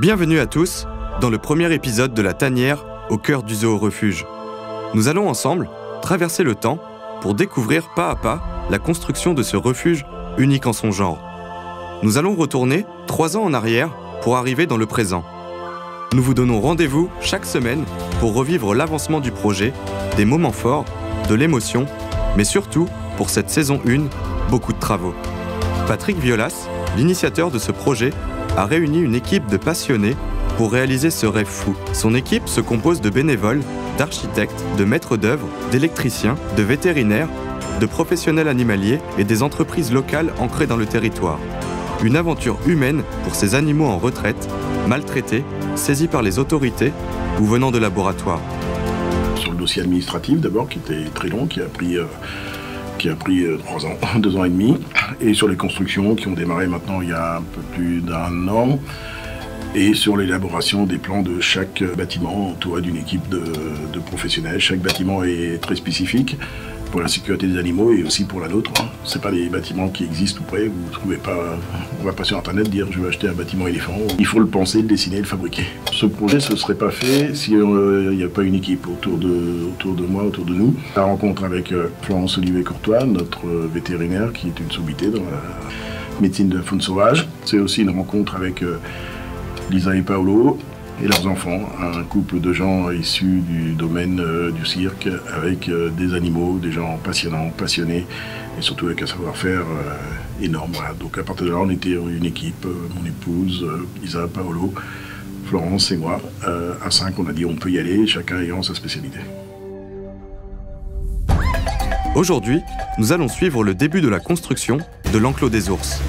Bienvenue à tous dans le premier épisode de La Tanière au cœur du zoo-refuge. Nous allons ensemble traverser le temps pour découvrir pas à pas la construction de ce refuge unique en son genre. Nous allons retourner 3 ans en arrière pour arriver dans le présent. Nous vous donnons rendez-vous chaque semaine pour revivre l'avancement du projet, des moments forts, de l'émotion, mais surtout, pour cette saison 1, beaucoup de travaux. Patrick Violas, l'initiateur de ce projet, a réuni une équipe de passionnés pour réaliser ce rêve fou. Son équipe se compose de bénévoles, d'architectes, de maîtres d'œuvre, d'électriciens, de vétérinaires, de professionnels animaliers et des entreprises locales ancrées dans le territoire. Une aventure humaine pour ces animaux en retraite, maltraités, saisis par les autorités ou venant de laboratoires. Sur le dossier administratif d'abord, qui était très long, qui a pris 3 ans, 2 ans et demi, et sur les constructions qui ont démarré maintenant il y a un peu plus d'1 an, et sur l'élaboration des plans de chaque bâtiment entouré d'une équipe de professionnels. Chaque bâtiment est très spécifique pour la sécurité des animaux et aussi pour la nôtre. C'est pas des bâtiments qui existent tout près, vous trouvez pas, on va pas sur internet dire je veux acheter un bâtiment éléphant. Il faut le penser, le dessiner, le fabriquer. Ce projet ne serait pas fait si il n'y a pas une équipe autour de moi, autour de nous. La rencontre avec Florence Olivier-Courtois, notre vétérinaire qui est une sommité dans la médecine de la faune sauvage. C'est aussi une rencontre avec Lisa et Paolo et leurs enfants, un couple de gens issus du domaine du cirque, avec des animaux, des gens passionnants, passionnés, et surtout avec un savoir-faire énorme. Voilà. Donc à partir de là, on était une équipe, mon épouse, Lisa, Paolo, Florence et moi. À 5, on a dit on peut y aller, chacun ayant sa spécialité. Aujourd'hui, nous allons suivre le début de la construction de l'enclos des ours.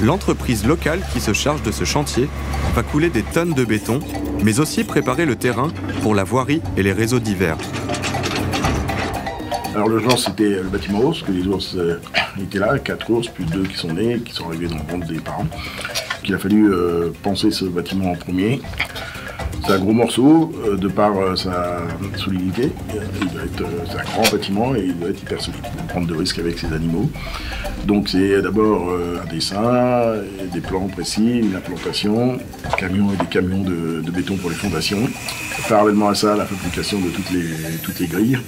L'entreprise locale qui se charge de ce chantier va couler des tonnes de béton, mais aussi préparer le terrain pour la voirie et les réseaux divers. Alors le genre c'était le bâtiment ours, que les ours étaient là, 4 ours, plus 2 qui sont nés, qui sont arrivés dans le ventre des parents. Il a fallu penser ce bâtiment en premier. C'est un gros morceau de par sa solidité. C'est un grand bâtiment et il doit être hyper solide. Il faut prendre de risques avec ces animaux. Donc c'est d'abord un dessin, des plans précis, une implantation, des camions de béton pour les fondations. Parallèlement à ça, la fabrication de toutes les grilles.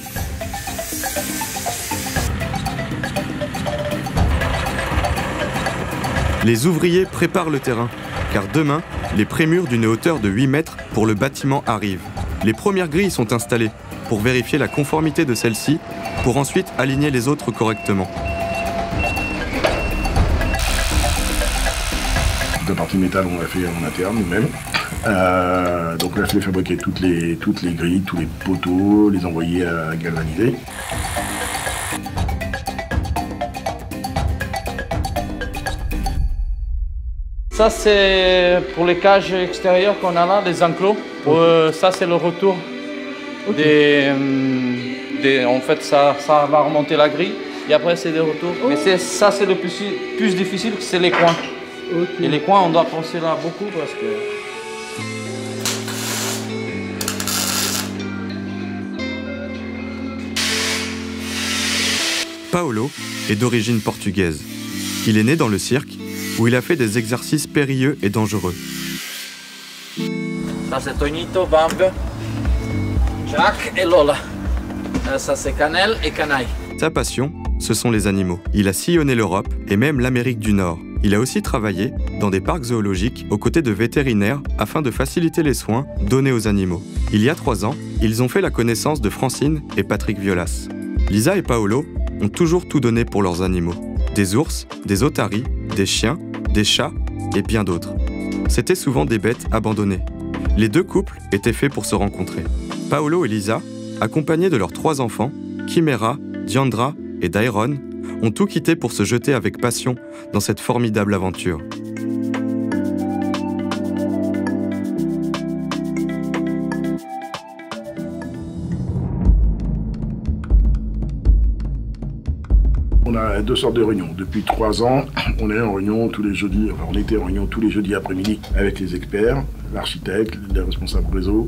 Les ouvriers préparent le terrain, car demain, les prémurs d'une hauteur de 8 mètres pour le bâtiment arrivent. Les premières grilles sont installées pour vérifier la conformité de celles-ci, pour ensuite aligner les autres correctement. La partie métal, on l'a fait en interne nous-mêmes. Donc on a fait fabriquer toutes les grilles, tous les poteaux, les envoyer à galvaniser. Ça c'est pour les cages extérieures qu'on a là, les enclos. Ça c'est le retour. En fait ça va remonter la grille et après c'est des retours. Mais ça c'est le plus difficile, c'est les coins. Okay. Et les coins on doit penser là beaucoup parce que... Paolo est d'origine portugaise. Il est né dans le cirque, où il a fait des exercices périlleux et dangereux. Ça c'est Tonito, Bambe, Jack et Lola. Ça c'est Cannelle et Canaille. Sa passion, ce sont les animaux. Il a sillonné l'Europe et même l'Amérique du Nord. Il a aussi travaillé dans des parcs zoologiques aux côtés de vétérinaires afin de faciliter les soins donnés aux animaux. Il y a 3 ans, ils ont fait la connaissance de Francine et Patrick Violas. Lisa et Paolo ont toujours tout donné pour leurs animaux. Des ours, des otaries, des chiens, des chats et bien d'autres. C'étaient souvent des bêtes abandonnées. Les 2 couples étaient faits pour se rencontrer. Paolo et Lisa, accompagnés de leurs 3 enfants, Chimera, Diandra et Dairon, ont tout quitté pour se jeter avec passion dans cette formidable aventure. On a 2 sortes de réunions. Depuis 3 ans, on est en réunion tous les jeudis, on était en réunion tous les jeudis après-midi avec les experts, l'architecte, les responsables réseau,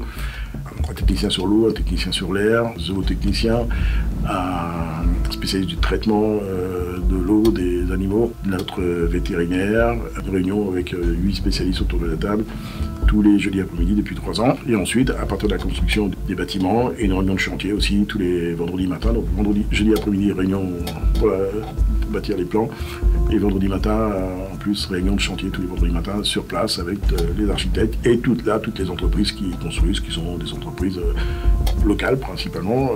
un technicien sur l'eau, un technicien sur l'air, zootechnicien, un spécialiste du traitement de l'eau, des animaux, notre vétérinaire, une réunion avec 8 spécialistes autour de la table, tous les jeudis après-midi depuis 3 ans. Et ensuite, à partir de la construction des bâtiments, une réunion de chantier aussi tous les vendredis matins. Donc jeudi après-midi, réunion pour bâtir les plans. Et vendredi matin, en plus, réunion de chantier tous les vendredis matins sur place avec les architectes et toutes les entreprises qui construisent, qui sont des entreprises locales principalement.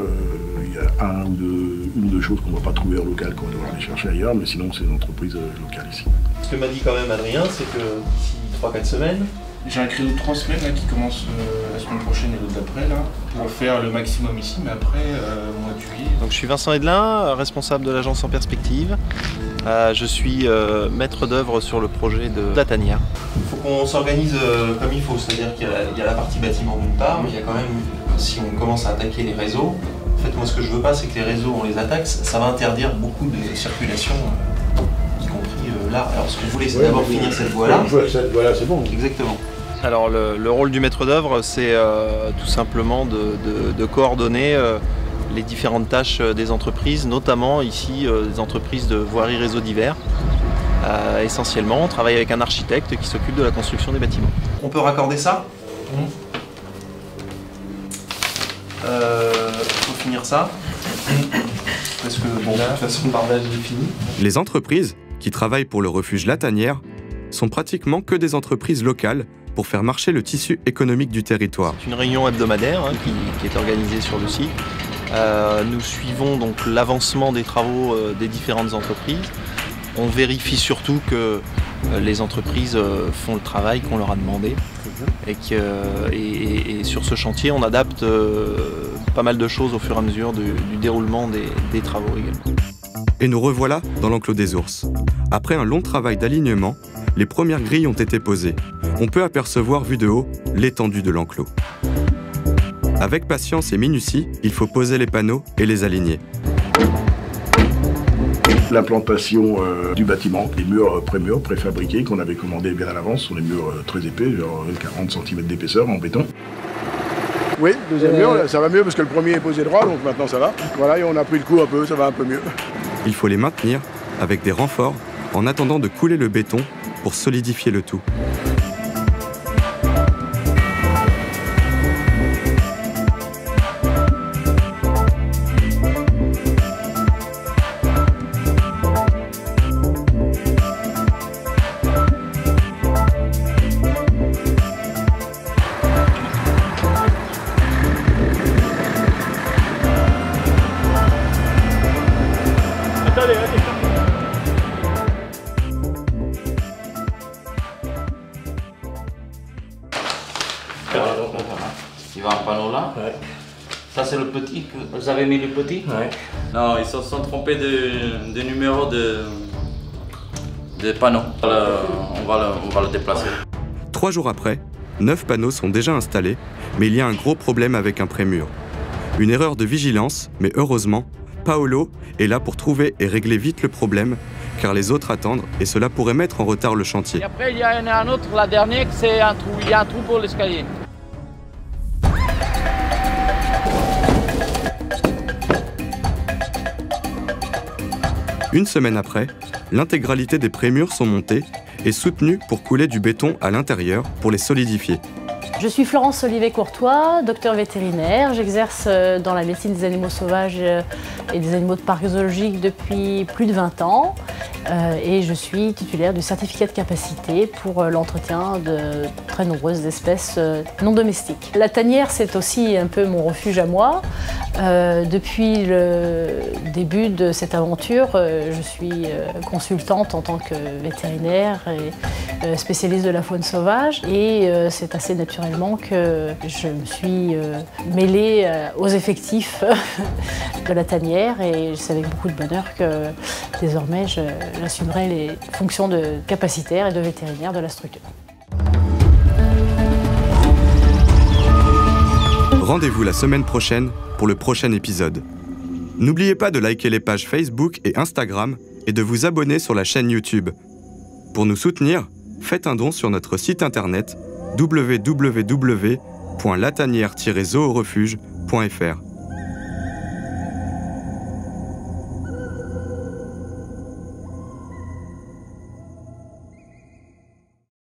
Il y a une ou deux choses qu'on ne va pas trouver en local, qu'on va devoir aller chercher ailleurs, mais sinon c'est une entreprise locale ici. Ce que m'a dit quand même Adrien, c'est que d'ici 3-4 semaines, j'ai un créneau de 3 semaines là, qui commence la semaine prochaine et l'autre d'après là, pour faire le maximum ici, mais après mois de juillet. Donc je suis Vincent Hedelin, responsable de l'agence En Perspective. Je suis maître d'œuvre sur le projet de la tanière. Il faut qu'on s'organise comme il faut, c'est-à-dire qu'il y a la partie bâtiment d'une part, mais il y a quand même, si on commence à attaquer les réseaux, en fait moi ce que je veux pas c'est que les réseaux on les attaque, ça va interdire beaucoup de circulation, y compris là. Alors ce que je voulais c'est d'abord finir cette voie-là. Cette voie-là c'est bon. Exactement. Alors le rôle du maître d'œuvre c'est tout simplement de coordonner les différentes tâches des entreprises, notamment ici des entreprises de voirie réseau divers. Essentiellement, on travaille avec un architecte qui s'occupe de la construction des bâtiments. On peut raccorder ça ? Faut finir ça. Parce que bon, de toute façon, le bardage est fini. Les entreprises qui travaillent pour le refuge La Tanière sont pratiquement que des entreprises locales pour faire marcher le tissu économique du territoire. C'est une réunion hebdomadaire qui est organisée sur le site. Nous suivons donc l'avancement des travaux des différentes entreprises. On vérifie surtout que les entreprises font le travail qu'on leur a demandé. Et sur ce chantier, on adapte pas mal de choses au fur et à mesure du déroulement des travaux également. Et nous revoilà dans l'enclos des ours. Après un long travail d'alignement, les premières grilles ont été posées. On peut apercevoir, vu de haut, l'étendue de l'enclos. Avec patience et minutie, il faut poser les panneaux et les aligner. L'implantation du bâtiment, les murs préfabriqués qu'on avait commandés bien à l'avance, sont des murs très épais, genre 40 cm d'épaisseur en béton. Oui, deuxième mur, ça va mieux parce que le premier est posé droit, donc maintenant ça va. Voilà, et on a pris le coup un peu, ça va un peu mieux. Il faut les maintenir avec des renforts en attendant de couler le béton pour solidifier le tout. Il va un panneau là. Ouais. Ça c'est le petit. Vous avez mis le petit? Ouais. Non, ils se sont trompés de numéro de panneau. On va le déplacer. 3 jours après, 9 panneaux sont déjà installés, mais il y a un gros problème avec un prémur. Une erreur de vigilance, mais heureusement, Paolo est là pour trouver et régler vite le problème, car les autres attendent et cela pourrait mettre en retard le chantier. Et après il y a un autre, la dernière, c'est un trou. Il y a un trou pour l'escalier. Une semaine après, l'intégralité des prémurs sont montés et soutenus pour couler du béton à l'intérieur pour les solidifier. Je suis Florence Olivet-Courtois, docteur vétérinaire. J'exerce dans la médecine des animaux sauvages et des animaux de parc zoologique depuis plus de 20 ans. Et je suis titulaire du certificat de capacité pour l'entretien de très nombreuses espèces non domestiques. La tanière, c'est aussi un peu mon refuge à moi. Depuis le début de cette aventure, je suis consultante en tant que vétérinaire et spécialiste de la faune sauvage. Et c'est assez naturellement que je me suis mêlée aux effectifs de la tanière et c'est avec beaucoup de bonheur que désormais j'assumerai les fonctions de capacitaire et de vétérinaire de la structure. Rendez-vous la semaine prochaine pour le prochain épisode. N'oubliez pas de liker les pages Facebook et Instagram et de vous abonner sur la chaîne YouTube. Pour nous soutenir, faites un don sur notre site internet www.latanière-zoorefuge.fr.